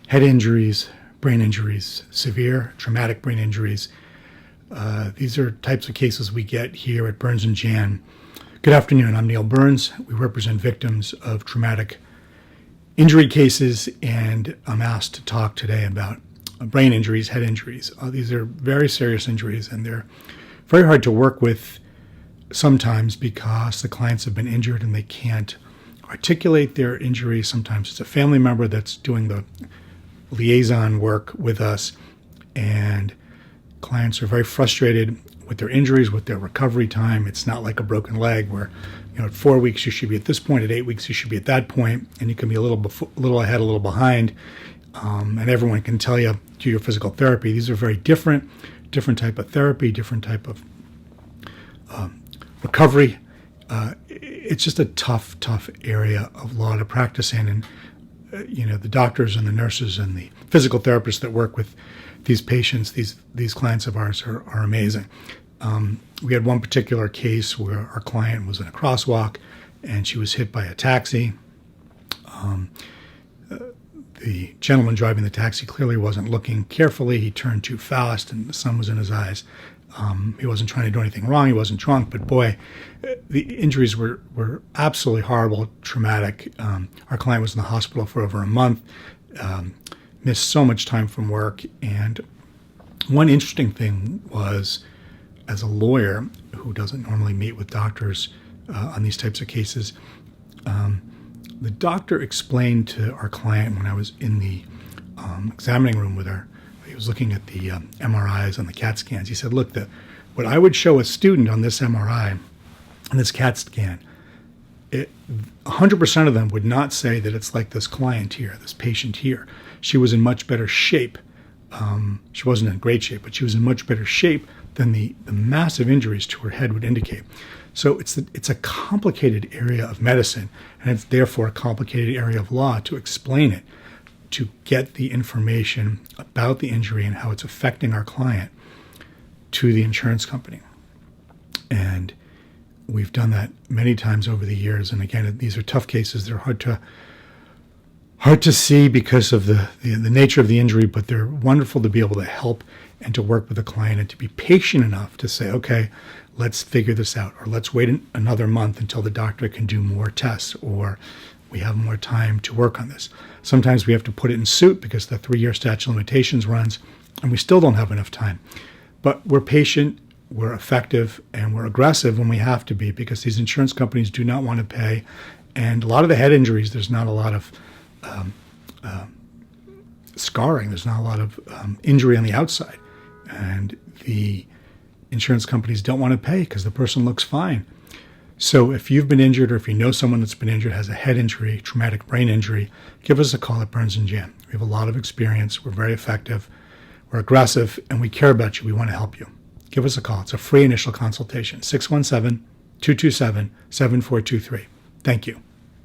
head injuries, brain injuries, severe traumatic brain injuries. These are types of cases we get here at Burns and Jain. Good afternoon, I'm Neil Burns. We represent victims of traumatic injury cases, and I'm asked to talk today about brain injuries, head injuries. These are very serious injuries, and they're very hard to work with sometimes because the clients have been injured and they can't articulate their injury. Sometimes it's a family member that's doing the liaison work with us, and clients are very frustrated with their injuries, with their recovery time. It's not like a broken leg where, at 4 weeks you should be at this point, at 8 weeks you should be at that point, and you can be a little ahead, a little behind, and everyone can tell you do your physical therapy. These are very different type of therapy, different type of recovery. It's just a tough area of law to practice in, and the doctors and the nurses and the physical therapists that work with these patients, these clients of ours are amazing. We had one particular case where our client was in a crosswalk and she was hit by a taxi. The gentleman driving the taxi clearly wasn't looking carefully. He turned too fast and the sun was in his eyes. He wasn't trying to do anything wrong. He wasn't drunk, but boy, the injuries were absolutely horrible, traumatic. Our client was in the hospital for over a month, missed so much time from work. And one interesting thing was, as a lawyer who doesn't normally meet with doctors on these types of cases, the doctor explained to our client when I was in the examining room with her, he was looking at the MRIs and the CAT scans. He said, look, what I would show a student on this MRI and this CAT scan, 100% of them would not say that it's like this client here, this patient here. She was in much better shape. She wasn't in great shape, but she was in much better shape than the massive injuries to her head would indicate. So it's a complicated area of medicine, and it's therefore a complicated area of law to explain it, to get the information about the injury and how it's affecting our client to the insurance company. And we've done that many times over the years. And again, these are tough cases. They're hard to see because of the nature of the injury, but they're wonderful to be able to help and to work with the client and to be patient enough to say, okay, let's figure this out, or let's wait another month until the doctor can do more tests, or we have more time to work on this. Sometimes we have to put it in suit because the 3-year statute of limitations runs and we still don't have enough time. But we're patient, we're effective, and we're aggressive when we have to be, because these insurance companies do not want to pay. And a lot of the head injuries, there's not a lot of scarring. There's not a lot of injury on the outside. And the insurance companies don't want to pay because the person looks fine. So if you've been injured, or if you know someone that's been injured, has a head injury, traumatic brain injury, give us a call at Burns and Jain. We have a lot of experience. We're very effective. We're aggressive, and we care about you. We want to help you. Give us a call. It's a free initial consultation, 617-227-7423. Thank you.